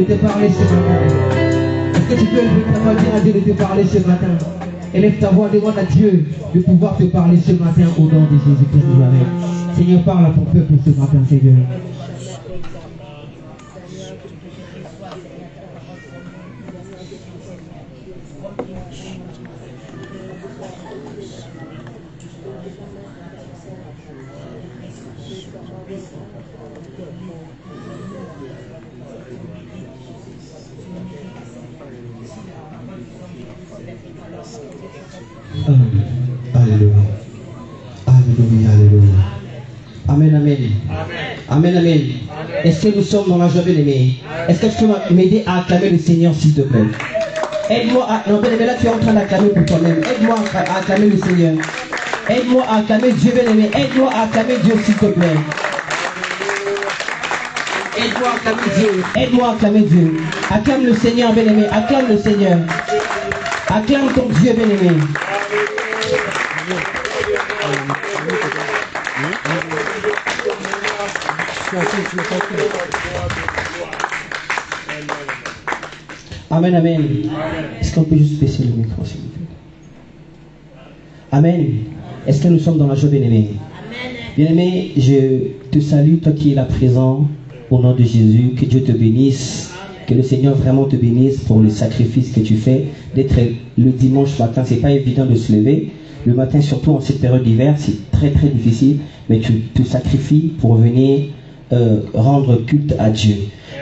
te parler ce matin? Est-ce que tu peux élever ta voix, dire à Dieu de te parler ce matin? Élève ta voix, demande à Dieu de pouvoir te parler ce matin au nom de Jésus-Christ de Nazareth. Seigneur, parle à ton peuple ce matin, Seigneur. Alléluia. Alléluia, alléluia. Amen, amen. Amen, amen. Est-ce que nous sommes dans la joie, bien-aimé? Est-ce que tu peux m'aider à acclamer le Seigneur, s'il te plaît? Aide-moi à... Non, bien-aimé, là tu es en train d'acclamer pour toi-même. Aide-moi à acclamer le Seigneur. Aide-moi à acclamer Dieu, bien-aimé. Aide-moi à acclamer Dieu, s'il te plaît. Aide-moi à acclamer Dieu. Aide-moi à acclamer Dieu. Acclame le Seigneur, bien-aimé. Acclame le Seigneur. Acclame ton Dieu, bien-aimé. Amen, amen. Est-ce qu'on peut juste baisser le micro, s'il vous plaît? Amen. Est-ce que nous sommes dans la joie, bien-aimé? Bien-aimé, je te salue, toi qui es là présent, au nom de Jésus. Que Dieu te bénisse. Que le Seigneur vraiment te bénisse pour le sacrifice que tu fais. D'être le dimanche matin, c'est pas évident de se lever. Le matin, surtout en cette période d'hiver, c'est très très difficile. Mais tu te sacrifies pour venir rendre culte à Dieu.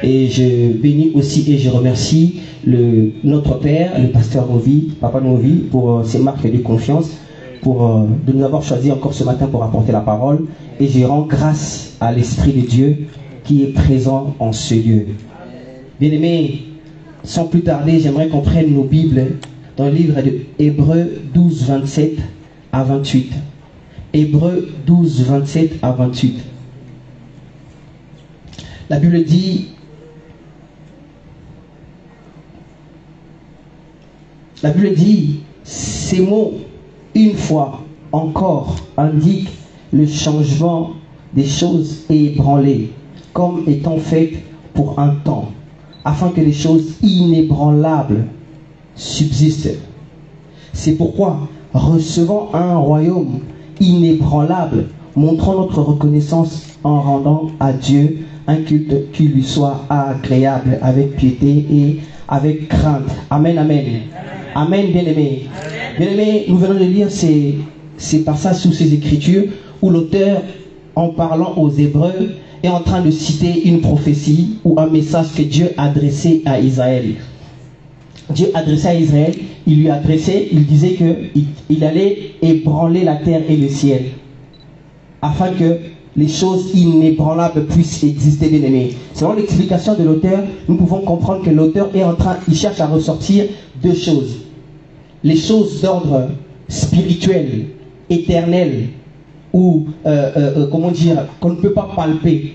Et je bénis aussi et je remercie notre Père, le pasteur Novi, Papa Novi, pour ses marques de confiance, de nous avoir choisi encore ce matin pour apporter la parole. Et je rends grâce à l'Esprit de Dieu qui est présent en ce lieu. Bien-aimés, sans plus tarder, j'aimerais qu'on prenne nos Bibles dans le livre de Hébreux 12, 27 à 28. Hébreux 12, 27 à 28. La Bible dit... La Bible dit, ces mots, une fois encore, indiquent le changement des choses et ébranlées, comme étant faites pour un temps, afin que les choses inébranlables subsistent. C'est pourquoi, recevant un royaume inébranlable, montrons notre reconnaissance en rendant à Dieu un culte qui lui soit agréable, avec piété et avec crainte. Amen, amen. Amen, bien-aimés. Bien-aimés, nous venons de lire ces passages sous ces écritures où l'auteur, en parlant aux Hébreux, est en train de citer une prophétie ou un message que Dieu adressait à Israël. Dieu adressait à Israël, il lui adressait, il disait qu'il allait ébranler la terre et le ciel, afin que les choses inébranlables puissent exister, bien-aimés. Selon l'explication de l'auteur, nous pouvons comprendre que l'auteur il cherche à ressortir deux choses. Les choses d'ordre spirituel, éternel, ou comment dire, qu'on ne peut pas palper,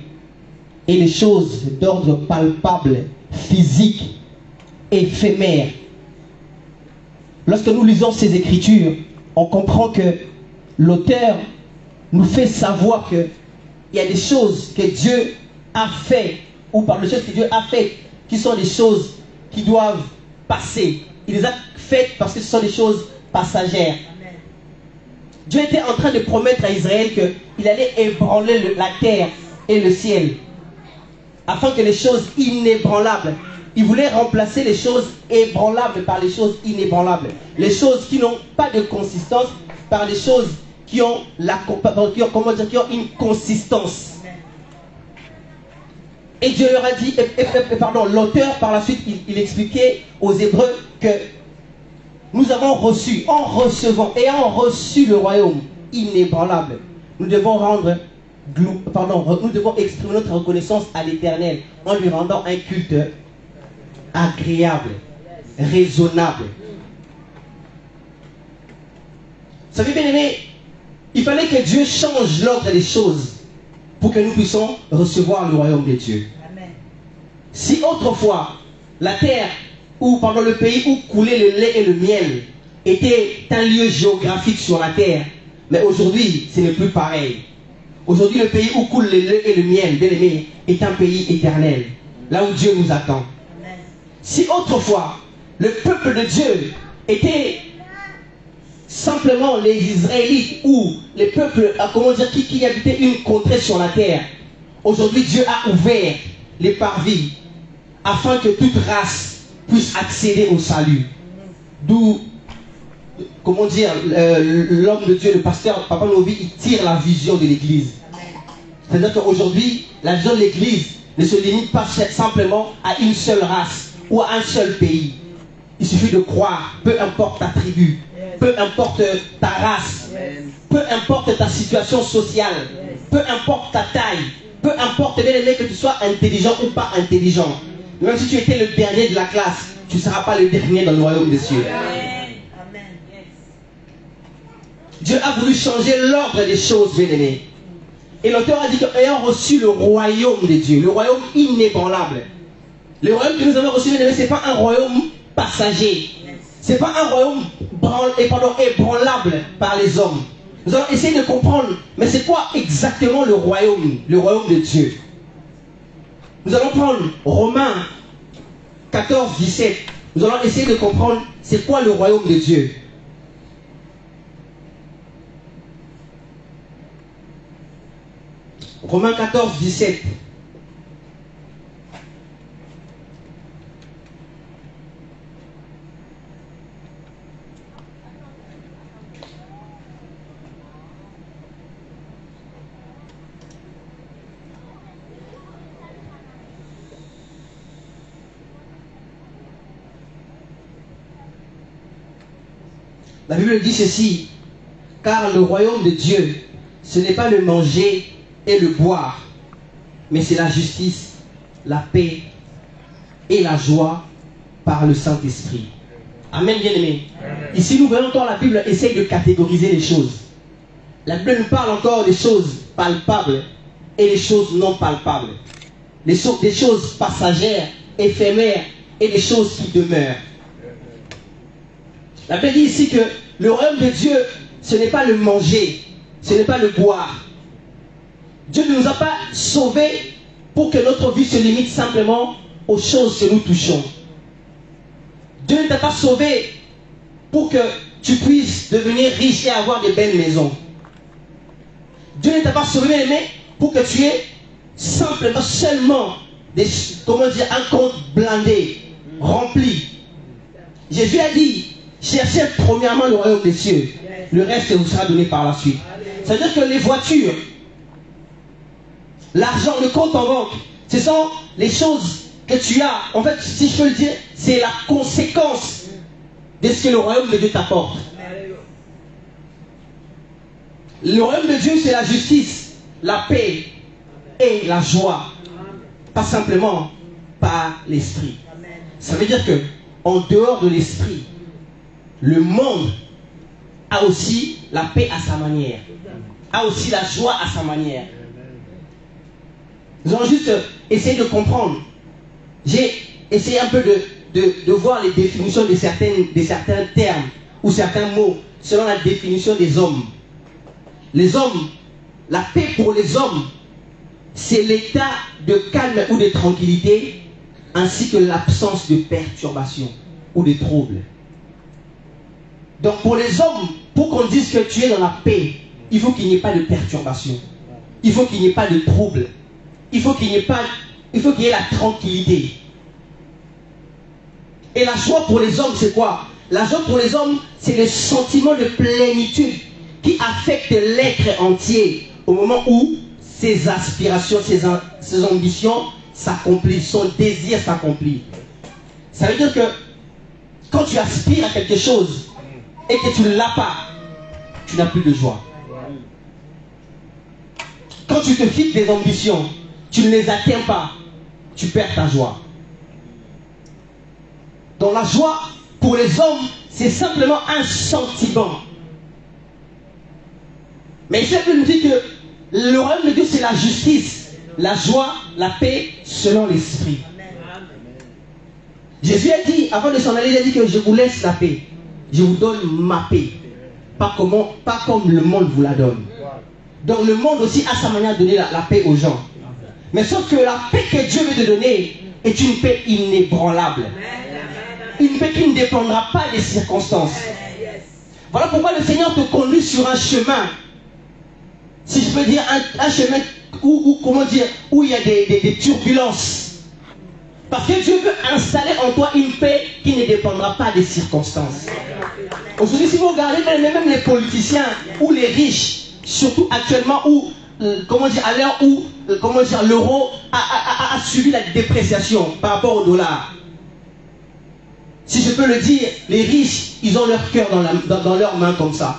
et les choses d'ordre palpable, physique, éphémère. Lorsque nous lisons ces écritures, on comprend que l'auteur nous fait savoir que il y a des choses que Dieu a fait, ou par les choses que Dieu a faites, qui sont des choses qui doivent passer. Il les a faites parce que ce sont des choses passagères. Amen. Dieu était en train de promettre à Israël qu'il allait ébranler la terre et le ciel, afin que les choses inébranlables, il voulait remplacer les choses ébranlables par les choses inébranlables. Les choses qui n'ont pas de consistance par des choses qui ont une consistance. Et Dieu leur a dit, l'auteur par la suite, il expliquait aux Hébreux que nous avons reçu, en recevant, ayant reçu le royaume inébranlable, nous devons nous devons exprimer notre reconnaissance à l'Éternel en lui rendant un culte agréable, raisonnable. Vous savez, bien aimé, il fallait que Dieu change l'ordre des choses pour que nous puissions recevoir le royaume de Dieu. Amen. Si autrefois, la terre, ou le pays où coulait le lait et le miel, était un lieu géographique sur la terre, mais aujourd'hui, ce n'est plus pareil. Aujourd'hui, le pays où coule le lait et le miel, bien aimé, est un pays éternel, là où Dieu nous attend. Amen. Si autrefois, le peuple de Dieu était simplement les Israélites ou les peuples, comment dire, qui habitaient une contrée sur la terre, aujourd'hui Dieu a ouvert les parvis afin que toute race puisse accéder au salut. D'où, comment dire, l'homme de Dieu, le pasteur Papa Novi, il tire la vision de l'Église. C'est-à-dire qu'aujourd'hui, la vision de l'Église ne se limite pas simplement à une seule race ou à un seul pays. Il suffit de croire, peu importe ta tribu, peu importe ta race, peu importe ta situation sociale, peu importe ta taille, peu importe bien aimé que tu sois intelligent ou pas intelligent. Même si tu étais le dernier de la classe, tu ne seras pas le dernier dans le royaume des cieux. Dieu a voulu changer l'ordre des choses, bien aimé. Et l'auteur a dit qu'ayant reçu le royaume de Dieu, le royaume inébranlable, le royaume que nous avons reçu, ce n'est pas un royaume passager. Ce n'est pas un royaume ébranlable par les hommes. Nous allons essayer de comprendre, mais c'est quoi exactement le royaume de Dieu? Nous allons prendre Romains 14, 17. Nous allons essayer de comprendre c'est quoi le royaume de Dieu. Romains 14, 17. La Bible dit ceci, car le royaume de Dieu, ce n'est pas le manger et le boire, mais c'est la justice, la paix et la joie par le Saint-Esprit. Amen, bien-aimés. Ici, nous voyons quand la Bible essaye de catégoriser les choses. La Bible nous parle encore des choses palpables et des choses non palpables. Des choses passagères, éphémères et des choses qui demeurent. La Bible dit ici que le royaume de Dieu, ce n'est pas le manger, ce n'est pas le boire. Dieu ne nous a pas sauvés pour que notre vie se limite simplement aux choses que nous touchons. Dieu ne t'a pas sauvé pour que tu puisses devenir riche et avoir des belles maisons. Dieu ne t'a pas sauvé, mais pour que tu aies seulement un compte blindé, rempli. Jésus a dit, cherchez premièrement le royaume des cieux. Le reste vous sera donné par la suite. C'est-à-dire que les voitures, l'argent, le compte en banque, ce sont les choses que tu as. En fait, si je peux le dire, c'est la conséquence de ce que le royaume de Dieu t'apporte. Le royaume de Dieu, c'est la justice, la paix et la joie. Pas simplement par l'esprit. Ça veut dire que en dehors de l'esprit, le monde a aussi la paix à sa manière, a aussi la joie à sa manière. Nous allons juste essayer de comprendre. J'ai essayé un peu de voir les définitions de certains termes ou certains mots selon la définition des hommes. Les hommes, la paix pour les hommes, c'est l'état de calme ou de tranquillité ainsi que l'absence de perturbation ou de trouble. Donc pour les hommes, pour qu'on dise que tu es dans la paix, il faut qu'il n'y ait pas de perturbation. Il faut qu'il n'y ait pas de trouble. Il faut qu'il y ait la tranquillité. Et la joie pour les hommes, c'est quoi? La joie pour les hommes, c'est le sentiment de plénitude qui affecte l'être entier au moment où ses aspirations, ses ambitions s'accomplissent, son désir s'accomplit. Ça veut dire que quand tu aspires à quelque chose et que tu ne l'as pas, tu n'as plus de joie. Quand tu te fixes des ambitions, tu ne les atteins pas, tu perds ta joie. Donc la joie, pour les hommes, c'est simplement un sentiment. Mais ici, elle nous dit que le royaume de Dieu, c'est la justice, la joie, la paix, selon l'esprit. Jésus a dit, avant de s'en aller, il a dit que je vous laisse la paix. Je vous donne ma paix. Pas comme le monde vous la donne. Donc le monde aussi a sa manière de donner la paix aux gens. Mais sauf que la paix que Dieu veut te donner, est une paix inébranlable. Une paix qui ne dépendra pas des circonstances. Voilà pourquoi le Seigneur te conduit sur un chemin, si je peux dire, un chemin où il y a des turbulences. Parce que Dieu veut installer en toi une paix qui ne dépendra pas des circonstances. Aujourd'hui, si vous regardez même les politiciens ou les riches, surtout actuellement où, à l'heure où, l'euro a subi la dépréciation par rapport au dollar. Si je peux le dire, les riches, ils ont leur cœur dans leurs mains comme ça.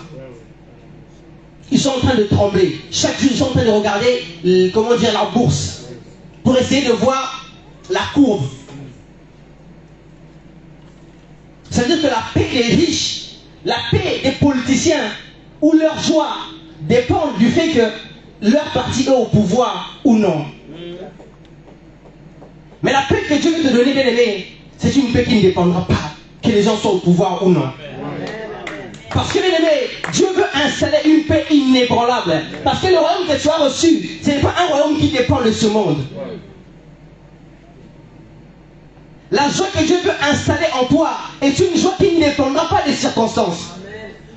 Ils sont en train de trembler. Chaque jour, ils sont en train de regarder, la bourse pour essayer de voir la courbe. Ça veut dire que la paix des riches, la paix des politiciens ou leur joie dépendent du fait que leur parti est au pouvoir ou non. Mais la paix que Dieu veut te donner, bien aimé, c'est une paix qui ne dépendra pas que les gens soient au pouvoir ou non. Parce que, bien aimé, Dieu veut installer une paix inébranlable. Parce que le royaume que tu as reçu, ce n'est pas un royaume qui dépend de ce monde. La joie que Dieu veut installer en toi est une joie qui ne dépendra pas des circonstances.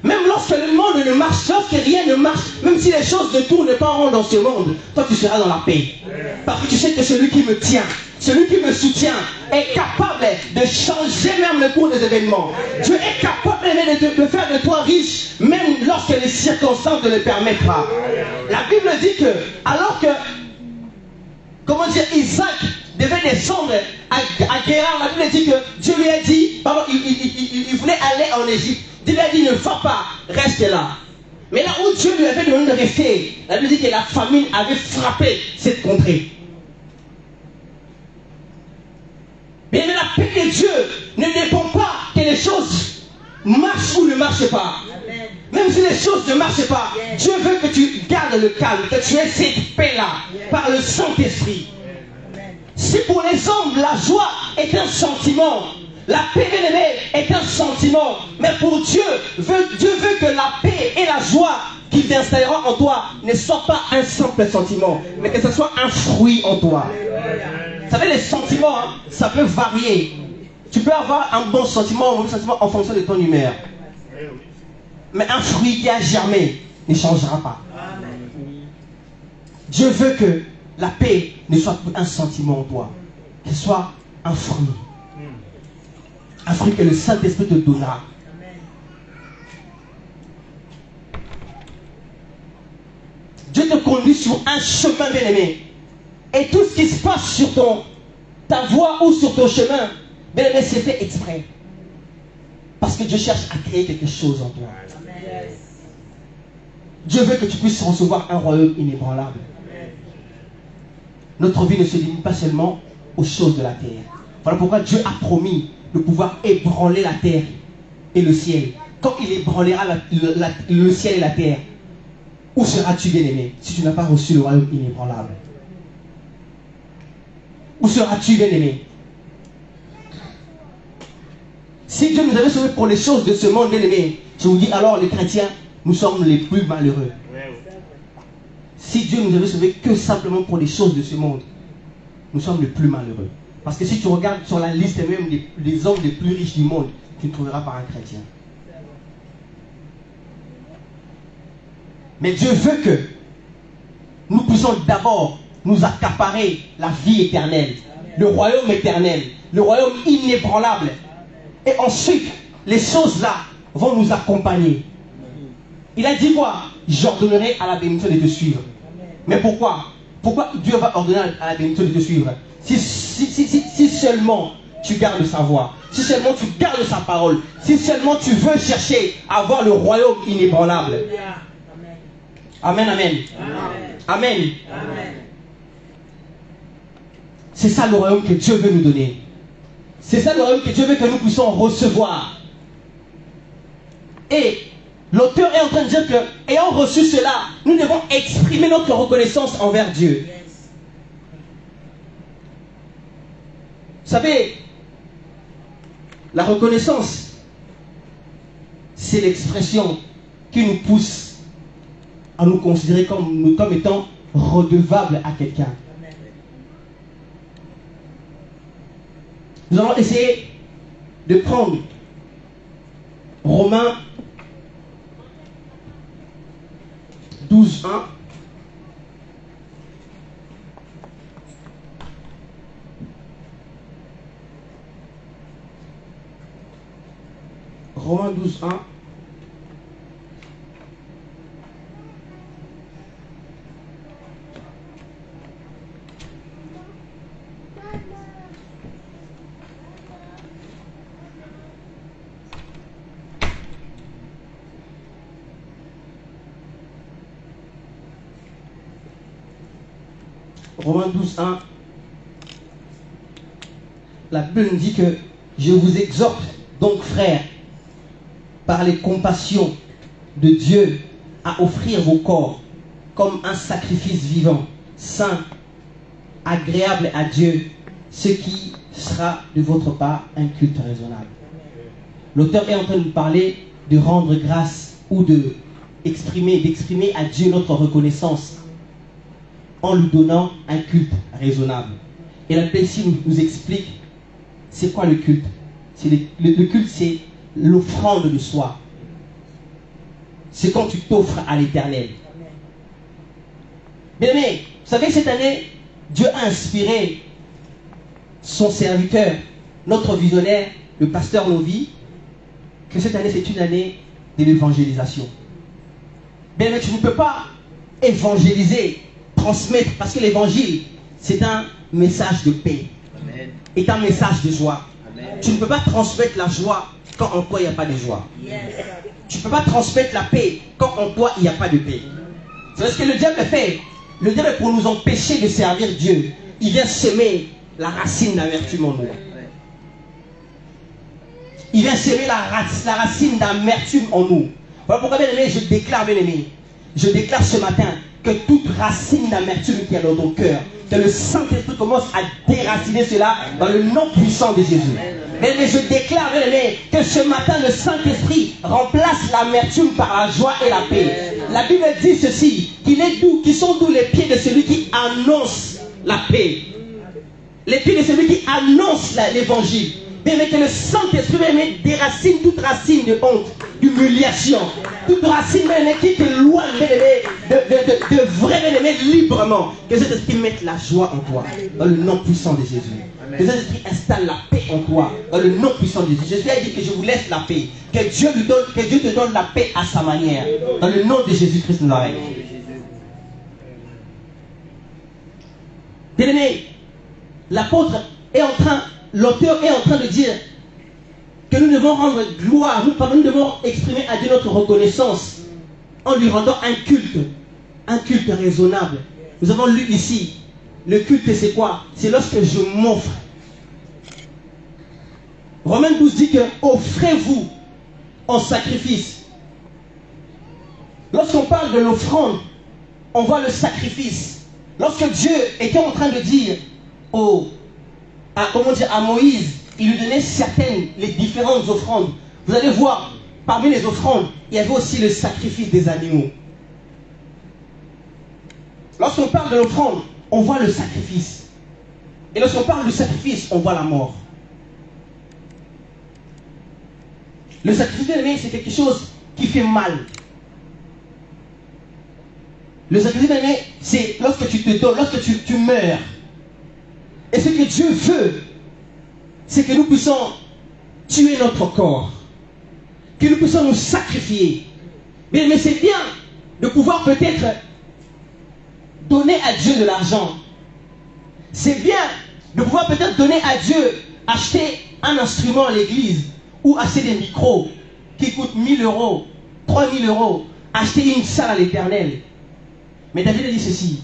Même lorsque le monde ne marche, lorsque rien ne marche, même si les choses ne tournent pas rond dans ce monde, toi tu seras dans la paix. Parce que tu sais que celui qui me tient, celui qui me soutient, est capable de changer même le cours des événements. Dieu est capable de faire de toi riche, même lorsque les circonstances ne le permettent pas. La Bible dit que, alors que, Isaac devait descendre à Guérard, la Bible dit que Dieu lui a dit, pardon, il voulait aller en Égypte. Dieu lui a dit, ne va pas, reste là. Mais là où Dieu lui avait demandé de rester, la Bible dit que la famine avait frappé cette contrée. Mais la paix de Dieu ne dépend pas que les choses marchent ou ne marchent pas. Amen. Même si les choses ne marchent pas, Dieu veut que tu gardes le calme, que tu aies cette paix-là par le Saint-Esprit. Si pour les hommes, la joie est un sentiment, la paix, bien aimée, est un sentiment, mais pour Dieu veut que la paix et la joie qu'il installera en toi ne soient pas un simple sentiment, mais que ce soit un fruit en toi. Vous savez, les sentiments, hein, ça peut varier. Tu peux avoir un bon sentiment ou un mauvais sentiment en fonction de ton humeur. Mais un fruit qui a germé ne changera pas. Dieu veut que la paix ne soit plus un sentiment en toi, qu'elle soit un fruit. Un fruit que le Saint-Esprit te donnera. Dieu te conduit sur un chemin, bien-aimé. Et tout ce qui se passe sur ta voie ou sur ton chemin, bien-aimé, c'est fait exprès. Parce que Dieu cherche à créer quelque chose en toi. Dieu veut que tu puisses recevoir un royaume inébranlable. Notre vie ne se limite pas seulement aux choses de la terre. Voilà pourquoi Dieu a promis de pouvoir ébranler la terre et le ciel. Quand il ébranlera le ciel et la terre, où seras-tu, bien-aimé, si tu n'as pas reçu le royaume inébranlable? Où seras-tu, bien-aimé? Si Dieu nous avait sauvés pour les choses de ce monde, bien-aimé, je vous dis alors, les chrétiens, nous sommes les plus malheureux. Si Dieu nous avait sauvés que simplement pour les choses de ce monde, nous sommes les plus malheureux. Parce que si tu regardes sur la liste même des hommes les plus riches du monde, tu ne trouveras pas un chrétien. Mais Dieu veut que nous puissions d'abord nous accaparer la vie éternelle, le royaume éternel, le royaume inébranlable. Et ensuite, les choses là vont nous accompagner. Il a dit quoi? J'ordonnerai à la bénédiction de te suivre. Mais pourquoi? Pourquoi Dieu va ordonner à la bénédiction de te suivre? Si seulement tu gardes sa voix, si seulement tu gardes sa parole, si seulement tu veux chercher à avoir le royaume inébranlable. Amen, amen. Amen. Amen. C'est ça le royaume que Dieu veut nous donner. C'est ça le royaume que Dieu veut que nous puissions recevoir. Et l'auteur est en train de dire que, ayant reçu cela, nous devons exprimer notre reconnaissance envers Dieu. Vous savez, la reconnaissance, c'est l'expression qui nous pousse à nous considérer comme étant redevables à quelqu'un. Nous allons essayer de prendre Romains 12, 1. Romains 12, 1. Romains 12, 1. La Bible nous dit que je vous exhorte donc, frères, par les compassions de Dieu, à offrir vos corps comme un sacrifice vivant, saint, agréable à Dieu, ce qui sera de votre part un culte raisonnable. L'auteur est en train de nous parler de rendre grâce ou d'exprimer à Dieu notre reconnaissance en lui donnant un culte raisonnable. Et la Bible ici nous explique c'est quoi le culte. Le culte, c'est l'offrande de soi. C'est quand tu t'offres à l'Éternel. Bien aimé, vous savez, cette année, Dieu a inspiré son serviteur, notre visionnaire, le pasteur Novi, que cette année, c'est une année de l'évangélisation. Bien aimé, tu ne peux pas évangéliser, transmettre, parce que l'évangile, c'est un message de paix. Amen. Et un message de joie. Amen. Tu ne peux pas transmettre la joie quand en toi il n'y a pas de joie. Yes. Tu ne peux pas transmettre la paix quand en toi il n'y a pas de paix. C'est ce que le diable fait. Le diable, pour nous empêcher de servir Dieu, il vient semer la racine d'amertume en nous. Il vient semer la racine d'amertume en nous. Voilà pourquoi, bien aimé, je déclare ce matin que toute racine d'amertume qui est dans ton cœur, que le Saint-Esprit commence à déraciner cela dans le nom puissant de Jésus. Mais je déclare, bien aimé, que ce matin, le Saint-Esprit remplace l'amertume par la joie et la paix. La Bible dit ceci, qu'il est doux, qui sont doux les pieds de celui qui annonce la paix. Les pieds de celui qui annonce l'évangile. Mais que le Saint-Esprit déracine toute racine de honte, d'humiliation, toute racine qui t'éloigne de vrai bien-aimé librement. Que cet esprit mette la joie en toi, dans le nom puissant de Jésus. Amen. Que cet esprit installe la paix en toi, dans le nom puissant de Jésus. Jésus a dit que je vous laisse la paix. Que Dieu te donne la paix à sa manière, dans le nom de Jésus-Christ de Nazareth. Bien-aimé, l'auteur est en train de dire que nous devons rendre gloire, nous devons exprimer à Dieu notre reconnaissance en lui rendant un culte raisonnable. Nous avons lu ici, le culte c'est quoi? C'est lorsque je m'offre. Romains 12 dit que offrez-vous en sacrifice. Lorsqu'on parle de l'offrande, on voit le sacrifice. Lorsque Dieu était en train de dire à Moïse, il lui donnait les différentes offrandes. Vous allez voir, parmi les offrandes, il y avait aussi le sacrifice des animaux. Lorsqu'on parle de l'offrande, on voit le sacrifice. Et lorsqu'on parle du sacrifice, on voit la mort. Le sacrifice, c'est quelque chose qui fait mal. Le sacrifice, c'est lorsque tu te donnes, lorsque tu meurs. Et ce que Dieu veut, c'est que nous puissions tuer notre corps. Que nous puissions nous sacrifier. Mais c'est bien de pouvoir peut-être donner à Dieu de l'argent. C'est bien de pouvoir peut-être donner à Dieu, acheter un instrument à l'église ou acheter des micros qui coûtent 1000 €, 3000 €, acheter une salle à l'Éternel. Mais David a dit ceci.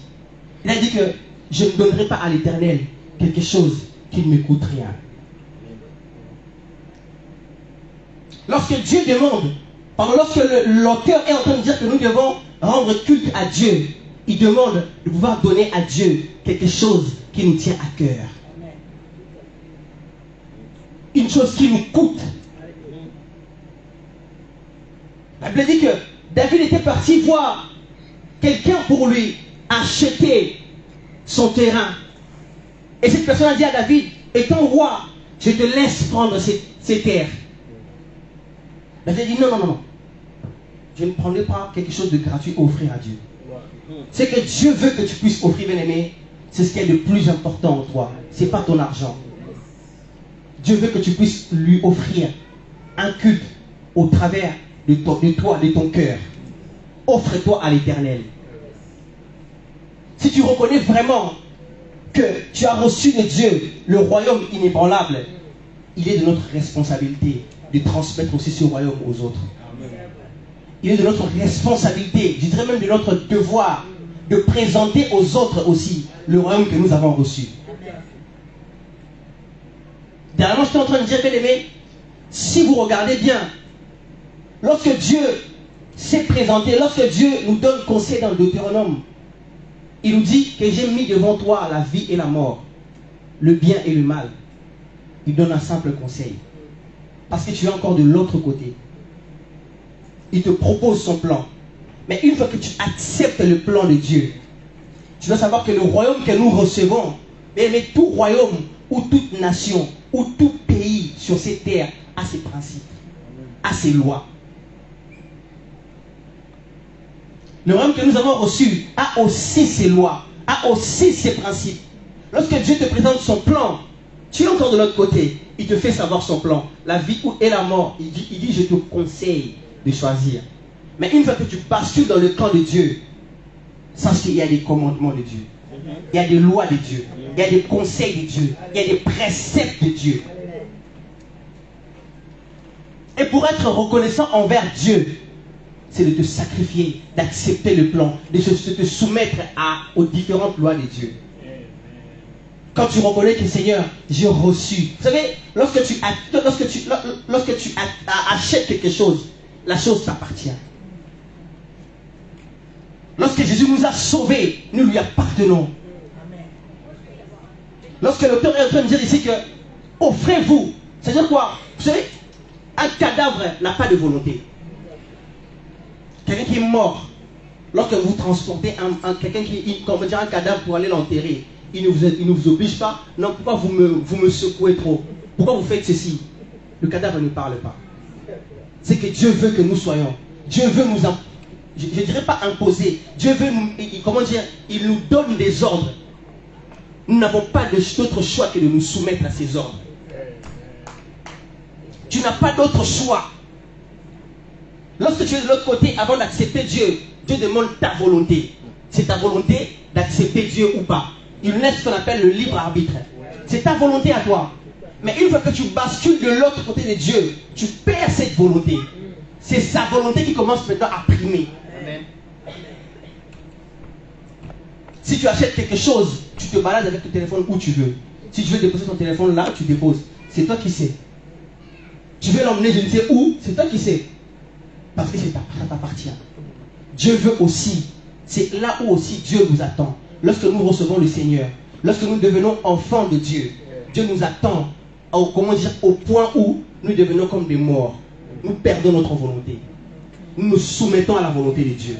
Il a dit que je ne donnerai pas à l'Éternel quelque chose qui ne me coûte rien. Lorsque Dieu demande, lorsque l'auteur est en train de dire que nous devons rendre culte à Dieu, il demande de pouvoir donner à Dieu quelque chose qui nous tient à cœur. Une chose qui nous coûte. La Bible dit que David était parti voir quelqu'un pour lui acheter son terrain. Et cette personne a dit à David, étant roi, Je te laisse prendre ces terres. David dit non, non, non, non. Je ne prendrai pas quelque chose de gratuit à offrir à Dieu. Ce que Dieu veut que tu puisses offrir, bien-aimé, c'est ce qui est le plus important en toi. Ce n'est pas ton argent. Dieu veut que tu puisses lui offrir un culte au travers de toi, de ton cœur. Offre-toi à l'Éternel. Si tu reconnais vraiment que tu as reçu de Dieu le royaume inébranlable, il est de notre responsabilité de transmettre aussi ce royaume aux autres. Il est de notre responsabilité, je dirais même de notre devoir, de présenter aux autres aussi le royaume que nous avons reçu. Dernièrement, je suis en train de dire, bien aimé, si vous regardez bien, lorsque Dieu s'est présenté, lorsque Dieu nous donne conseil dans le Deutéronome, il nous dit que j'ai mis devant toi la vie et la mort, le bien et le mal. Il donne un simple conseil. Parce que tu es encore de l'autre côté. Il te propose son plan. Mais une fois que tu acceptes le plan de Dieu, tu dois savoir que le royaume que nous recevons, mais tout royaume ou toute nation ou tout pays sur cette terre a ses principes, a ses lois. Le royaume que nous avons reçu a aussi ses lois, a aussi ses principes. Lorsque Dieu te présente son plan, tu es encore de l'autre côté. Il te fait savoir son plan. La vie et la mort. Il dit, je te conseille de choisir. Mais une fois que tu bascules dans le camp de Dieu, sache qu'il y a des commandements de Dieu. Il y a des lois de Dieu. Il y a des conseils de Dieu. Il y a des préceptes de Dieu. Et pour être reconnaissant envers Dieu, c'est de te sacrifier, d'accepter le plan, de te soumettre aux différentes lois de Dieu. Quand tu reconnais que Seigneur, j'ai reçu. Vous savez, lorsque tu achètes quelque chose, la chose t'appartient. Lorsque Jésus nous a sauvés, nous lui appartenons. Lorsque l'auteur est en train de dire ici que offrez-vous, c'est-à-dire quoi? Vous savez, un cadavre n'a pas de volonté. Quelqu'un qui est mort, lorsque vous transportez quelqu'un qui, comment dire, un cadavre pour aller l'enterrer, il ne vous oblige pas. Non, pourquoi vous me secouez trop? Pourquoi vous faites ceci? Le cadavre ne parle pas. C'est que Dieu veut que nous soyons. Dieu veut nous, je ne dirais pas imposer. Dieu veut nous, comment dire, il nous donne des ordres. Nous n'avons pas d'autre choix que de nous soumettre à ces ordres. Tu n'as pas d'autre choix. Lorsque tu es de l'autre côté, avant d'accepter Dieu, Dieu demande ta volonté. C'est ta volonté d'accepter Dieu ou pas. Il laisse ce qu'on appelle le libre arbitre. C'est ta volonté à toi. Mais une fois que tu bascules de l'autre côté de Dieu, tu perds cette volonté. C'est sa volonté qui commence maintenant à primer. Amen. Si tu achètes quelque chose, tu te balades avec ton téléphone où tu veux. Si tu veux déposer ton téléphone là, tu déposes. C'est toi qui sais. Tu veux l'emmener je ne sais où, c'est toi qui sais. Parce que ça t'appartient. Dieu veut aussi. C'est là où aussi Dieu nous attend. Lorsque nous recevons le Seigneur, lorsque nous devenons enfants de Dieu, Dieu nous attend au point où nous devenons comme des morts. Nous perdons notre volonté. Nous nous soumettons à la volonté de Dieu.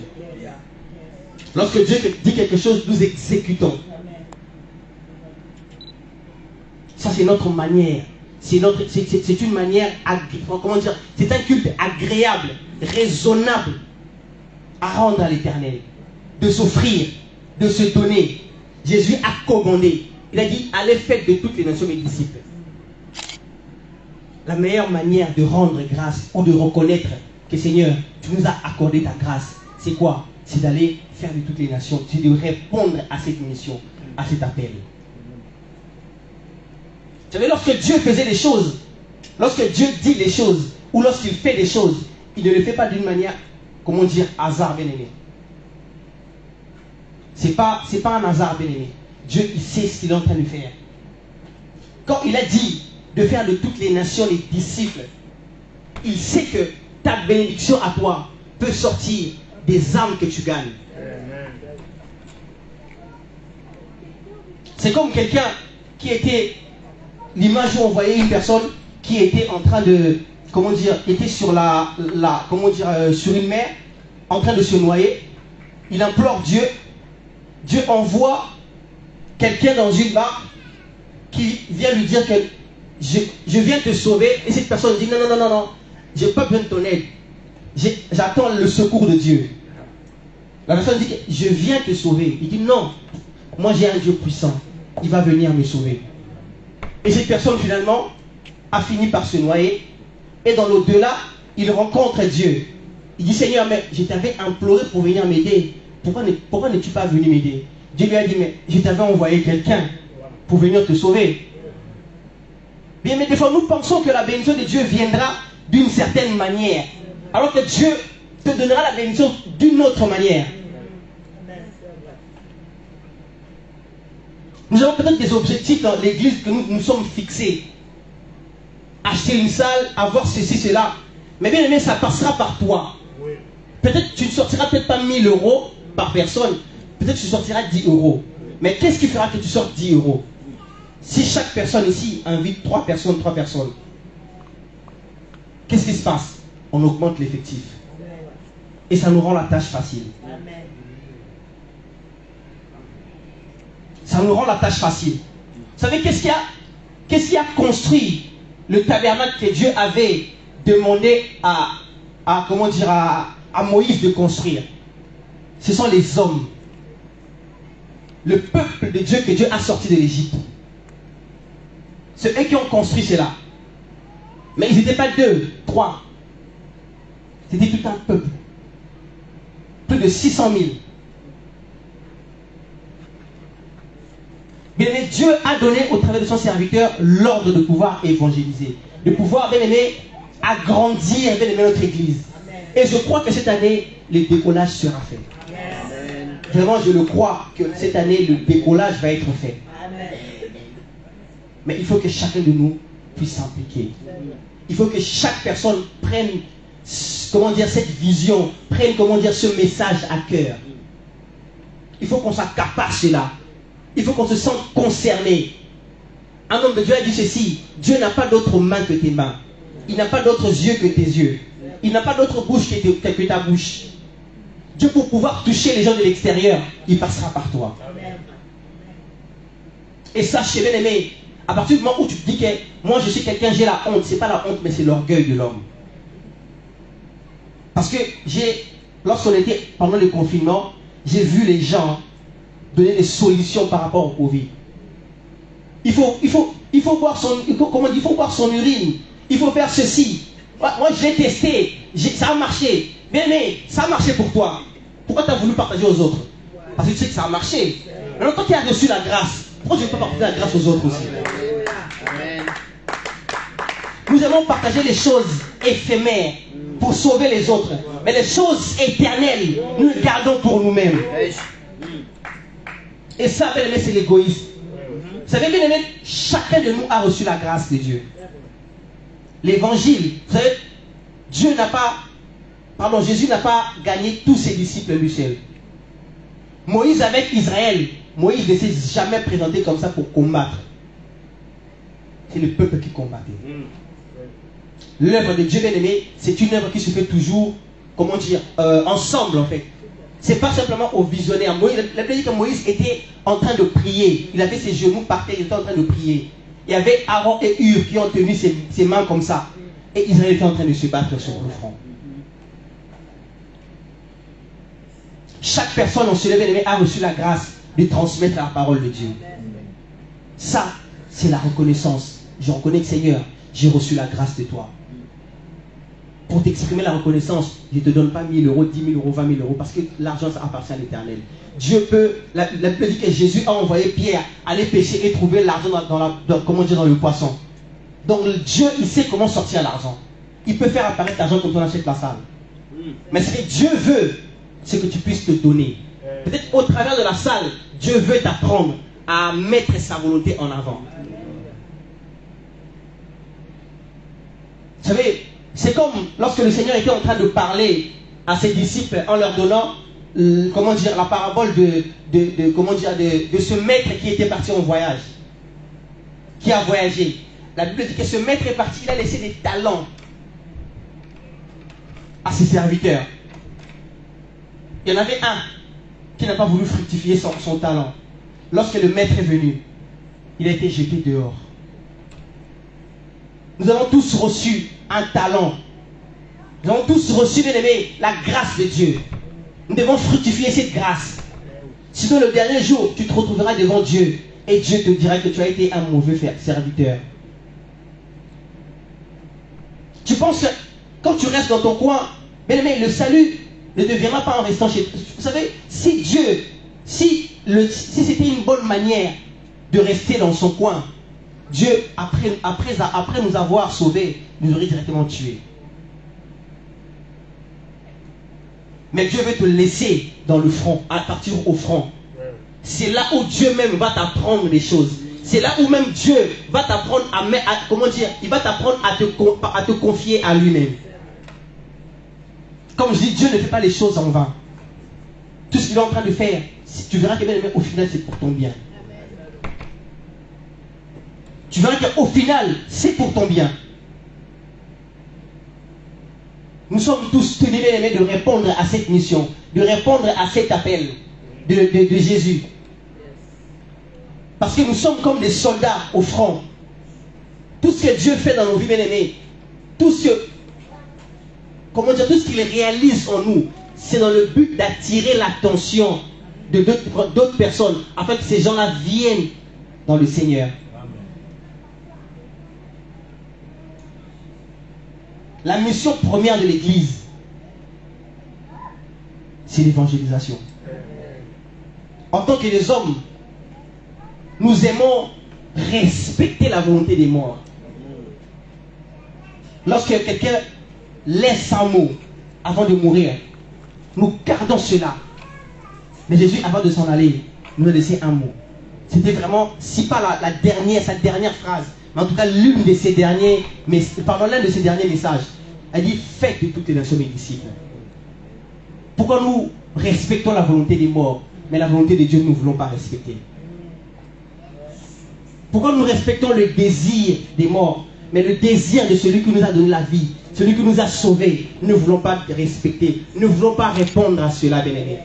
Lorsque Dieu dit quelque chose, nous exécutons. Ça, c'est notre manière. C'est une manière, comment dire, c'est un culte agréable, raisonnable à rendre à l'Éternel. De s'offrir, de se donner. Jésus a commandé. Il a dit, allez faites de toutes les nations mes disciples. La meilleure manière de rendre grâce ou de reconnaître que Seigneur, tu nous as accordé ta grâce, c'est quoi? C'est d'aller faire de toutes les nations, c'est de répondre à cette mission, à cet appel. Vous savez, lorsque Dieu faisait les choses, lorsque Dieu dit les choses, ou lorsqu'il fait des choses, il ne le fait pas d'une manière, comment dire, hasard, bien aimé. C'est pas un hasard, bien aimé. Dieu, il sait ce qu'il est en train de faire. Quand il a dit de faire de toutes les nations les disciples, il sait que ta bénédiction à toi peut sortir des âmes que tu gagnes. C'est comme quelqu'un qui était, l'image où on voyait une personne qui était en train de, comment dire, était sur sur une mer, en train de se noyer. Il implore Dieu. Dieu envoie quelqu'un dans une barque qui vient lui dire que je viens te sauver. Et cette personne dit, non, non, non, non, non, je n'ai pas besoin de ton aide. J'attends le secours de Dieu. La personne dit, je viens te sauver. Il dit, non, moi j'ai un Dieu puissant. Il va venir me sauver. Et cette personne finalement a fini par se noyer. Et dans l'au-delà, il rencontre Dieu. Il dit, Seigneur, mais je t'avais imploré pour venir m'aider. Pourquoi n'es-tu pas venu m'aider? Dieu lui a dit, mais je t'avais envoyé quelqu'un pour venir te sauver. Bien, mais des fois, nous pensons que la bénédiction de Dieu viendra d'une certaine manière. Alors que Dieu te donnera la bénédiction d'une autre manière. Nous avons peut-être des objectifs dans l'église que nous sommes fixés. Acheter une salle, avoir ceci, cela. Mais bien aimé, ça passera par toi. Peut-être tu ne sortiras peut-être pas 1000 € par personne. Peut-être tu sortiras 10 €. Mais qu'est-ce qui fera que tu sortes 10 €? Si chaque personne ici invite 3 personnes, qu'est-ce qui se passe? On augmente l'effectif. Et ça nous rend la tâche facile. Ça nous rend la tâche facile. Vous savez qu'est-ce qui a construit le tabernacle que Dieu avait demandé à Moïse de construire? Ce sont les hommes. Le peuple de Dieu que Dieu a sorti de l'Égypte. C'est eux qui ont construit cela. Mais ils n'étaient pas 2, 3. C'était tout un peuple. Plus de 600 000. Bien aimé, Dieu a donné au travers de son serviteur l'ordre de pouvoir évangéliser. De pouvoir, bien aimé, agrandir, bien aimé, notre église. Et je crois que cette année, le décollage sera fait. Amen. Vraiment, je le crois que cette année, le décollage va être fait. Amen. Mais il faut que chacun de nous puisse s'impliquer. Il faut que chaque personne prenne, cette vision, prenne, ce message à cœur. Il faut qu'on s'accapare cela. Il faut qu'on se sente concerné. Un homme de Dieu a dit ceci: Dieu n'a pas d'autre main que tes mains. Il n'a pas d'autres yeux que tes yeux. Il n'a pas d'autre bouche que ta bouche. Dieu, pour pouvoir toucher les gens de l'extérieur, il passera par toi. Et sache, bien aimé, à partir du moment où tu te dis que moi je suis quelqu'un, j'ai la honte, c'est pas la honte, mais c'est l'orgueil de l'homme. Parce que lorsqu'on était pendant le confinement, j'ai vu les gens donner des solutions par rapport au Covid. Il faut boire son urine. Il faut faire ceci. Moi, je l'ai testé. Ça a marché. Mais ça a marché pour toi. Pourquoi tu as voulu partager aux autres? Parce que tu sais que ça a marché. Alors, quand tu as reçu la grâce, pourquoi tu ne peux pas partager la grâce aux autres aussi? Amen. Nous allons partager les choses éphémères pour sauver les autres. Mais les choses éternelles, nous les gardons pour nous-mêmes. Et ça, bien aimé, c'est l'égoïsme. Vous savez, bien aimé, chacun de nous a reçu la grâce de Dieu. L'évangile, vous savez, Jésus n'a pas gagné tous ses disciples lui seul. Moïse avec Israël, Moïse ne s'est jamais présenté comme ça pour combattre. C'est le peuple qui combattait. L'œuvre de Dieu, bien aimé, c'est une œuvre qui se fait toujours, ensemble en fait. C'est pas simplement au visionnaire. La Bible dit que Moïse était en train de prier. Il avait ses genoux par terre, il était en train de prier. Il y avait Aaron et Hur qui ont tenu ses mains comme ça. Et Israël était en train de se battre sur le front. Chaque personne en se levant a reçu la grâce de transmettre la parole de Dieu. Ça, c'est la reconnaissance. Je reconnais que Seigneur, j'ai reçu la grâce de toi. Pour t'exprimer la reconnaissance, je ne te donne pas 1000 €, 10 000 €, 20 000 € parce que l'argent, ça appartient à l'Éternel. Dieu peut, la Bible dit que Jésus a envoyé Pierre aller pêcher et trouver l'argent dans le poisson. Donc Dieu, il sait comment sortir l'argent. Il peut faire apparaître l'argent quand on achète la salle. Mais ce que Dieu veut, c'est que tu puisses te donner. Peut-être au travers de la salle, Dieu veut t'apprendre à mettre sa volonté en avant. Vous savez, c'est comme lorsque le Seigneur était en train de parler à ses disciples en leur donnant la parabole de ce maître qui était parti en voyage, qui a voyagé. La Bible dit que ce maître est parti, il a laissé des talents à ses serviteurs. Il y en avait un qui n'a pas voulu fructifier son talent. Lorsque le maître est venu, il a été jeté dehors. Nous avons tous reçu un talent. Nous avons tous reçu, bien aimé, la grâce de Dieu. Nous devons fructifier cette grâce. Sinon, le dernier jour, tu te retrouveras devant Dieu et Dieu te dira que tu as été un mauvais serviteur. Tu penses que quand tu restes dans ton coin, bien aimé, le salut ne deviendra pas en restant chez toi. Vous savez, si Dieu, si c'était une bonne manière de rester dans son coin, Dieu, après nous avoir sauvés, nous aurait directement tués. Mais Dieu veut te laisser dans le front, à partir au front. C'est là où Dieu même va t'apprendre les choses. C'est là où même Dieu va t'apprendre comment dire, il va t'apprendre à te confier à lui-même. Comme je dis, Dieu ne fait pas les choses en vain. Tout ce qu'il est en train de faire, tu verras que au final c'est pour ton bien. Tu verras qu'au final c'est pour ton bien. Nous sommes tous tenus de répondre à cette mission, de répondre à cet appel de Jésus. Parce que nous sommes comme des soldats au front. Tout ce que Dieu fait dans nos vies, bien-aimés, tout ce qu'il réalise en nous, c'est dans le but d'attirer l'attention de d'autres personnes, afin que ces gens-là viennent dans le Seigneur. La mission première de l'Église, c'est l'évangélisation. En tant que des hommes, nous aimons respecter la volonté des morts. Lorsque quelqu'un laisse un mot avant de mourir, nous gardons cela. Mais Jésus, avant de s'en aller, nous a laissé un mot. C'était vraiment, si pas sa dernière phrase, mais en tout cas l'un de ses derniers messages. Elle dit, faites de toutes les nations mes disciples. Pourquoi nous respectons la volonté des morts, mais la volonté de Dieu, nous ne voulons pas respecter? Pourquoi nous respectons le désir des morts, mais le désir de celui qui nous a donné la vie, celui qui nous a sauvés, nous ne voulons pas respecter, nous ne voulons pas répondre à cela, bien-aimés.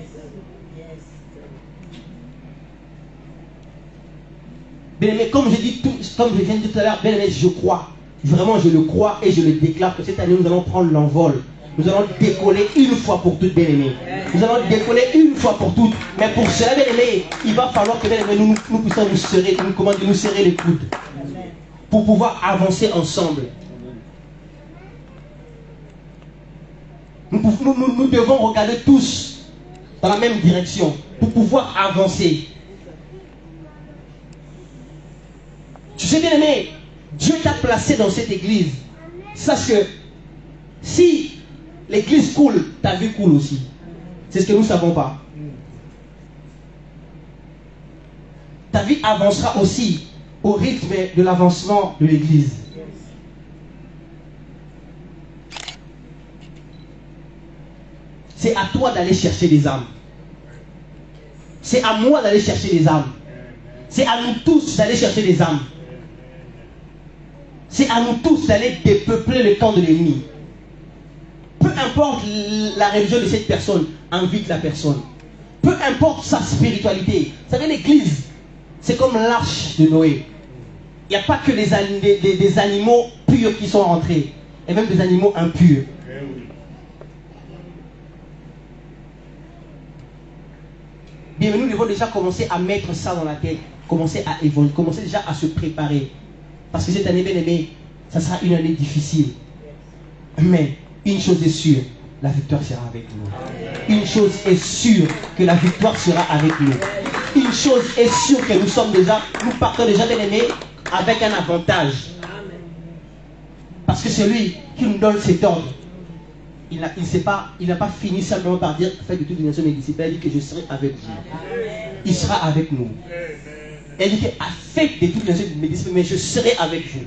Bien-aimés, comme je viens de dire tout à l'heure, bien-aimés, je crois, vraiment je le crois et je le déclare que cette année nous allons prendre l'envol. Nous allons décoller une fois pour toutes, bien-aimés. Nous allons décoller une fois pour toutes. Mais pour cela, bien-aimés, il va falloir que bien-aimés, nous puissions nous serrer les coudes. Pour pouvoir avancer ensemble. Nous devons regarder tous dans la même direction pour pouvoir avancer. Tu sais, bien-aimé, Dieu t'a placé dans cette église. Sache que si l'église coule, ta vie coule aussi. C'est ce que nous ne savons pas. Ta vie avancera aussi au rythme de l'avancement de l'église. C'est à toi d'aller chercher les âmes. C'est à moi d'aller chercher les âmes. C'est à nous tous d'aller chercher les âmes. C'est à nous tous d'aller dépeupler le camp de l'ennemi. Peu importe la religion de cette personne, invite la personne. Peu importe sa spiritualité. Vous savez, l'église, c'est comme l'arche de Noé. Il n'y a pas que des animaux purs qui sont rentrés, et même des animaux impurs. Bien, nous devons déjà commencer à mettre ça dans la tête, commencer à évoluer, commencer déjà à se préparer. Parce que cette année, bien aimée, ça sera une année difficile. Mais une chose est sûre, la victoire sera avec nous. Une chose est sûre, que la victoire sera avec nous. Une chose est sûre, que nous partons déjà, bien aimés, avec un avantage. Parce que celui qui nous donne cet ordre, il n'a pas fini simplement par dire, faites de toutes les nations mes disciples. Il dit que je serai avec vous. Il sera avec nous. Il dit que faites de toutes les nations mes disciples, mais je serai avec vous.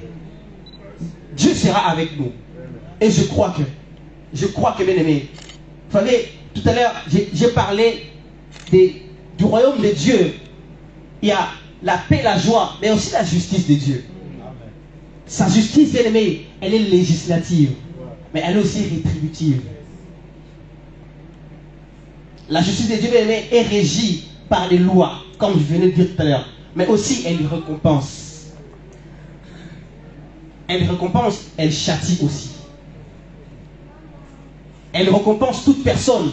Dieu sera avec nous. Et je crois que, bien aimé, vous savez, tout à l'heure, j'ai parlé du royaume de Dieu. Il y a la paix, la joie, mais aussi la justice de Dieu. Sa justice, bien aimé, elle est législative, mais elle est aussi rétributive. La justice de Dieu, bien aimé, est régie par les lois, comme je venais de dire tout à l'heure, mais aussi elle récompense. elle récompense, elle châtie aussi. Elle récompense toute personne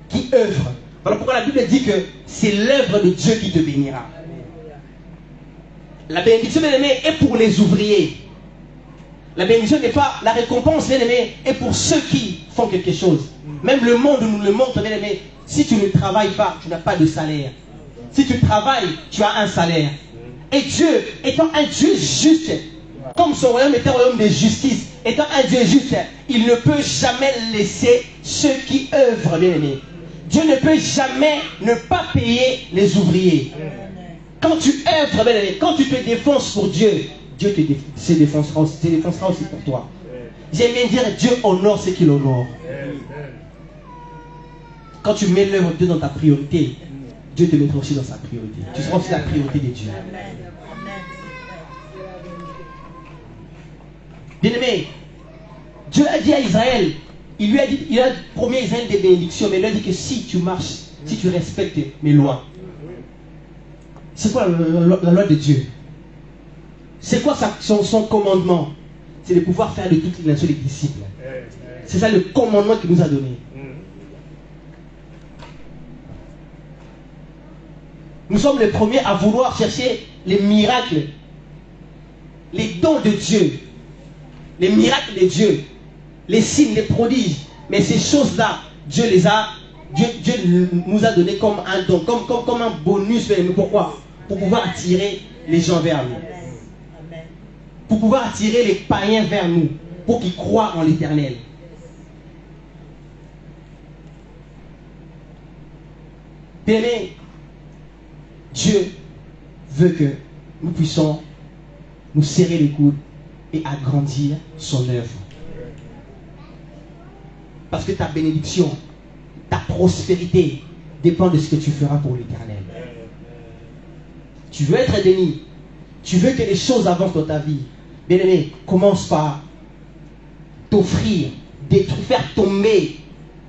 qui œuvre. Voilà pourquoi la Bible dit que c'est l'œuvre de Dieu qui te bénira. La bénédiction, bien aimé, est pour les ouvriers. La bénédiction n'est pas la récompense, bien aimé, est pour ceux qui font quelque chose. Même le monde nous le montre, bien aimé. Si tu ne travailles pas, tu n'as pas de salaire. Si tu travailles, tu as un salaire. Et Dieu, étant un Dieu juste, comme son royaume est un royaume de justice, étant un Dieu juste, il ne peut jamais laisser ceux qui œuvrent, bien aimé. Dieu ne peut jamais ne pas payer les ouvriers. Quand tu œuvres, bien aimé, quand tu te défonces pour Dieu, Dieu se défoncera aussi pour toi. J'aime bien dire, Dieu honore ce qu'il honore. Quand tu mets l'œuvre de Dieu dans ta priorité, Dieu te mettra aussi dans sa priorité. Tu seras aussi la priorité de Dieu. Bien-aimé, Dieu a dit à Israël, il a promis à Israël des bénédictions, mais il a dit que si tu marches, si tu respectes mes lois. C'est quoi la loi de Dieu? C'est quoi son commandement? C'est de pouvoir faire de toutes les nations les disciples. C'est ça le commandement qu'il nous a donné. Nous sommes les premiers à vouloir chercher les miracles, les dons de Dieu, les miracles de Dieu, les signes, les prodiges. Mais ces choses-là, Dieu nous a donné comme un don, comme un bonus. Mais pourquoi? Pour pouvoir attirer les gens vers nous. Pour pouvoir attirer les païens vers nous, pour qu'ils croient en l'Éternel. Bien-aimé, Dieu veut que nous puissions nous serrer les coudes et agrandir son œuvre. Parce que ta bénédiction, ta prospérité dépend de ce que tu feras pour l'Éternel. Tu veux être béni, tu veux que les choses avancent dans ta vie. Bien-aimé, commence par t'offrir, faire tomber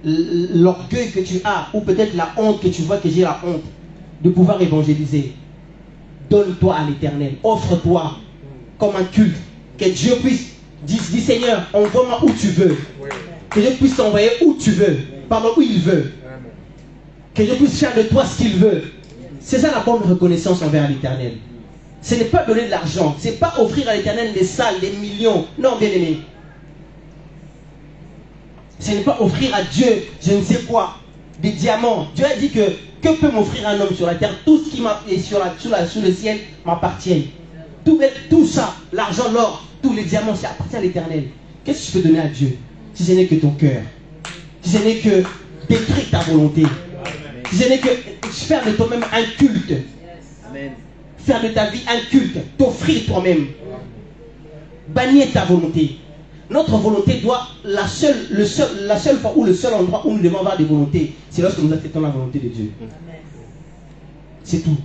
l'orgueil que tu as, ou peut-être la honte que tu vois que j'ai la honte de pouvoir évangéliser. Donne-toi à l'Éternel, offre-toi comme un culte, que Dieu puisse dire Seigneur, envoie-moi où tu veux, que Dieu puisse t'envoyer où tu veux, par où il veut, que Dieu puisse faire de toi ce qu'il veut. C'est ça la bonne reconnaissance envers l'Éternel. Ce n'est pas donner de l'argent, ce n'est pas offrir à l'Éternel des salles, des millions. Non, bien aimé. Ce n'est pas offrir à Dieu, je ne sais quoi, des diamants. Dieu a dit que peut m'offrir un homme sur la terre? Tout ce qui est sous le ciel m'appartient. Tout ça, l'argent, l'or, tous les diamants, ça appartient à l'Éternel. Qu'est-ce que tu peux donner à Dieu si ce n'est que ton cœur? Si ce n'est que détruire ta volonté? Si ce n'est que faire de toi-même un culte? Faire de ta vie un culte, t'offrir toi-même, bannir ta volonté. Notre volonté doit, la seule fois ou le seul endroit où nous devons avoir des volontés, c'est lorsque nous acceptons la volonté de Dieu. C'est tout.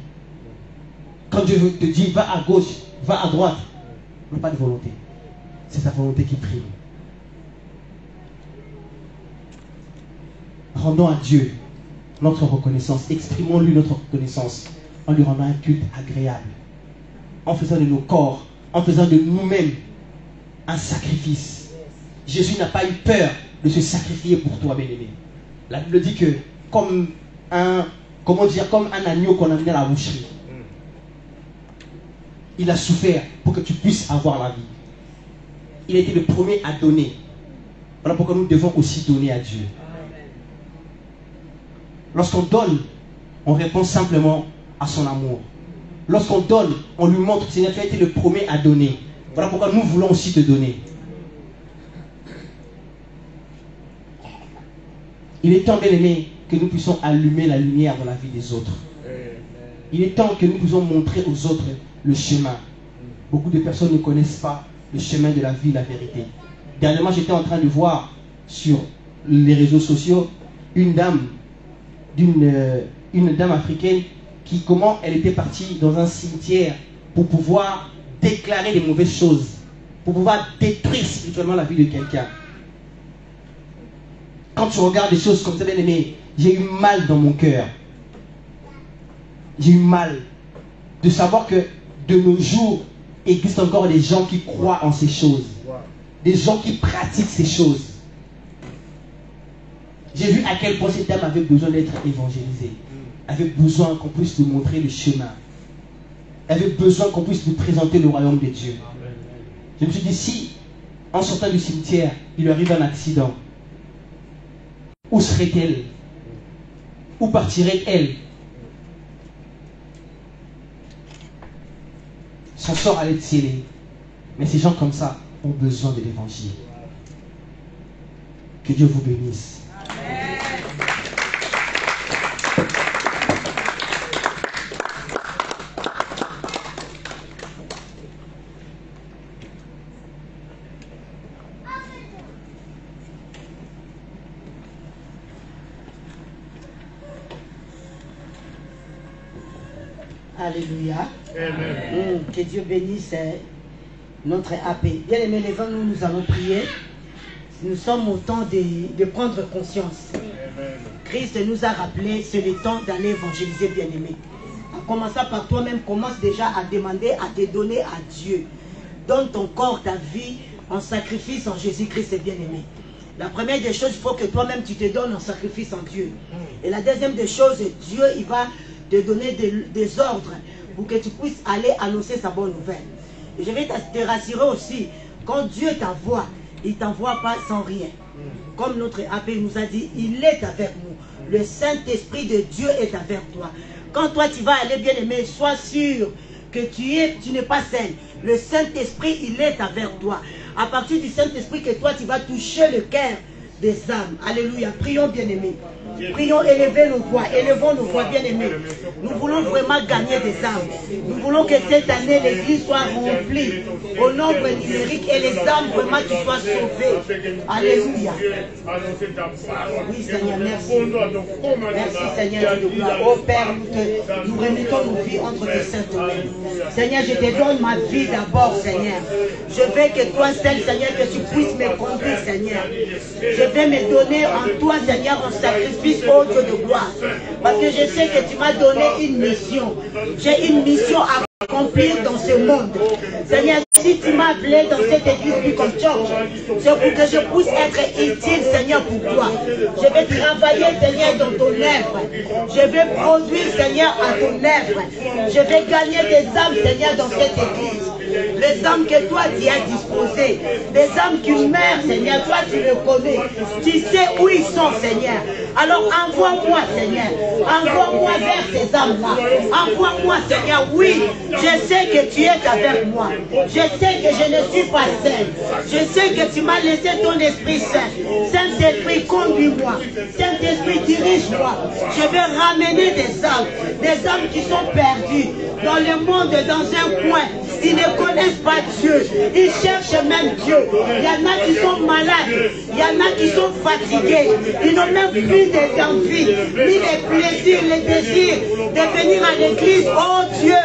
Quand Dieu te dit va à gauche, va à droite, on n'a pas de volonté. C'est sa volonté qui prime. Rendons à Dieu notre reconnaissance, exprimons-lui notre reconnaissance en lui rendant un culte agréable, en faisant de nos corps, en faisant de nous-mêmes un sacrifice. Jésus n'a pas eu peur de se sacrifier pour toi, bien-aimé. La Bible dit que comme un agneau qu'on a amené à la boucherie, il a souffert pour que tu puisses avoir la vie. Il a été le premier à donner. Voilà pourquoi nous devons aussi donner à Dieu. Lorsqu'on donne, on répond simplement à son amour. Lorsqu'on donne, on lui montre, Seigneur, tu as été le premier à donner. Voilà pourquoi nous voulons aussi te donner. Il est temps, bien aimé, que nous puissions allumer la lumière dans la vie des autres. Il est temps que nous puissions montrer aux autres le chemin. Beaucoup de personnes ne connaissent pas le chemin de la vie, la vérité. Dernièrement, j'étais en train de voir sur les réseaux sociaux une dame africaine qui, comment elle était partie dans un cimetière pour pouvoir déclarer des mauvaises choses, pour pouvoir détruire spirituellement la vie de quelqu'un. Quand tu regardes des choses comme ça, bien aimé, j'ai eu mal dans mon cœur. J'ai eu mal de savoir que de nos jours, il existe encore des gens qui croient en ces choses. Des gens qui pratiquent ces choses. J'ai vu à quel point cet homme avait besoin d'être évangélisé. Avait besoin qu'on puisse lui montrer le chemin. Avait besoin qu'on puisse lui présenter le royaume de Dieu. Je me suis dit, si en sortant du cimetière, il lui arrive un accident, où serait-elle? Où partirait-elle? Son sort allait être scellé. Mais ces gens comme ça ont besoin de l'évangile. Que Dieu vous bénisse. Alléluia. Que Dieu bénisse notre AP. Bien aimés, les uns, nous allons prier. Nous sommes au temps de prendre conscience. Christ nous a rappelé, c'est le temps d'aller évangéliser, bien aimés. En commençant par toi-même, commence déjà à demander, à te donner à Dieu. Donne ton corps, ta vie en sacrifice en Jésus-Christ, bien aimé. La première des choses, il faut que toi-même tu te donnes en sacrifice en Dieu. Et la deuxième des choses, Dieu, il va te donner des ordres pour que tu puisses aller annoncer sa bonne nouvelle. Et je vais te rassurer aussi, quand Dieu t'envoie, il ne t'envoie pas sans rien. Comme notre AP nous a dit, il est avec nous. Le Saint-Esprit de Dieu est avec toi. Quand toi tu vas aller, bien aimé, sois sûr que tu n'es pas seul. Le Saint-Esprit, il est avec toi. À partir du Saint-Esprit que toi tu vas toucher le cœur des âmes. Alléluia. Prions, bien aimés. Prions, élevons nos voix, bien aimés. Nous voulons vraiment gagner des âmes. Nous voulons que cette année l'église soit remplie au nombre numérique et les âmes vraiment qui soient sauvées. Alléluia. Oui, Seigneur, merci. Merci, Seigneur de gloire. Oh Père, nous remettons nos vies entre tes saintes mains. Seigneur, je te donne ma vie d'abord, Seigneur. Je veux que toi seul, Seigneur, que tu puisses me conduire, Seigneur. Je vais me donner en toi, Seigneur, en sacrifice, ô Dieu de gloire. Parce que je sais que tu m'as donné une mission. J'ai une mission à accomplir dans ce monde. Seigneur, si tu m'as appelé dans cette église Beacon Church, c'est pour que je puisse être utile, Seigneur, pour toi. Je vais travailler, Seigneur, dans ton œuvre. Je vais produire, Seigneur, à ton œuvre. Je vais gagner des âmes, Seigneur, dans cette église. Les âmes que toi tu as disposées, les âmes qui meurent, Seigneur, toi tu les connais. Tu sais où ils sont, Seigneur. Alors envoie-moi, Seigneur. Envoie-moi vers ces âmes-là. Envoie-moi, Seigneur. Oui, je sais que tu es avec moi. Je sais que je ne suis pas seul. Je sais que tu m'as laissé ton Esprit Saint. Saint-Esprit, conduis-moi. Saint-Esprit, dirige-moi. Je vais ramener des âmes qui sont perdues dans le monde, dans un coin. Ils ne connaissent pas Dieu. Ils cherchent même Dieu. Il y en a qui sont malades. Il y en a qui sont fatigués. Ils n'ont même plus des envies, ni les plaisirs, les désirs de venir à l'église. Oh Dieu,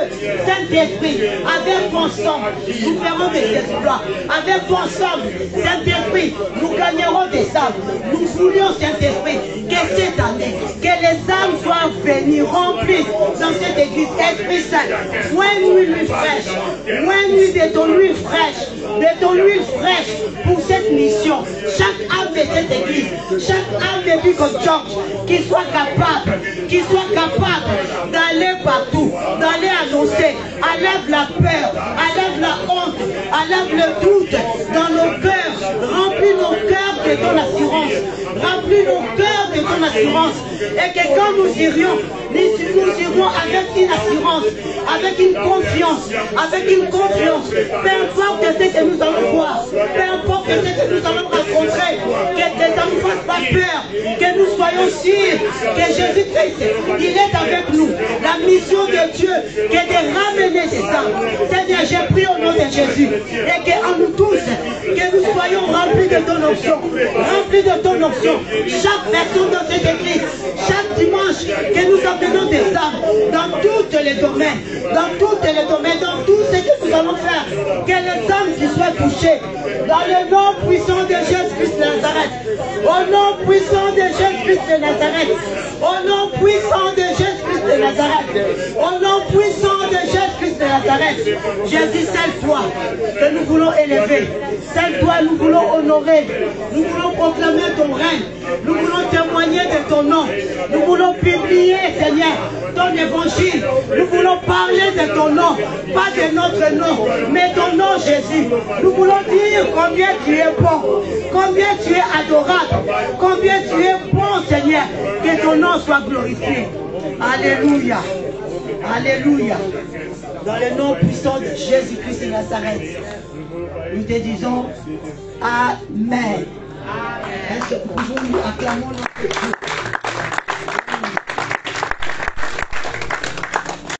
Saint-Esprit, avec ton sang, nous ferons des exploits. Avec ton sang, Saint-Esprit, nous gagnerons des âmes. Nous voulions, Saint-Esprit, que cette année, que les âmes soient bénies, remplies dans cette église. Esprit Saint, soigne-nous l'huile fraîche. Soigne-nous de ton huile fraîche, de ton huile fraîche pour cette mission. Chaque âme de cette église, chaque âme de Beacon Church, qui soit capable d'aller partout, d'aller annoncer, enlève la peur, enlève la honte, enlève le doute dans nos cœurs, remplis nos cœurs de ton assurance, remplis nos cœurs de ton assurance, et que quand nous irions avec une assurance, avec une confiance, peu importe ce que nous allons voir, peu importe ce que nous allons rencontrer, que ça ne nous fasse pas peur, que nous soyons sûrs que Jésus-Christ, il est avec nous. La mission de Dieu, qui est de ramener des âmes. Seigneur, j'ai pris au nom de Jésus, et qu'en nous tous, que nous soyons remplis de ton onction, chaque personne dans cette église, chaque dimanche, que nous appelons des âmes, dans tous les domaines, dans tout ce que nous allons faire, que les âmes qui soient touchées, dans le nom puissant de Jésus-Christ de Nazareth, au nom puissant de Jésus-Christ de Nazareth, au nom puissant de Jésus-Christ de Nazareth, au nom puissant de Jésus-Christ de Nazareth. Jésus, c'est toi que nous voulons élever. C'est toi nous voulons honorer. Nous voulons proclamer ton règne. Nous voulons témoigner de ton nom. Nous voulons publier, Seigneur, ton évangile. Nous voulons parler de ton nom. Pas de notre nom, mais ton nom, Jésus. Nous voulons dire combien tu es bon, combien tu es adorable, combien tu es bon, Seigneur. Que ton nom soit glorifié. Alléluia. Alléluia. Dans le nom puissant de Jésus-Christ de Nazareth, nous te disons Amen. Est-ce que nous pouvons nous acclamer notre Dieu?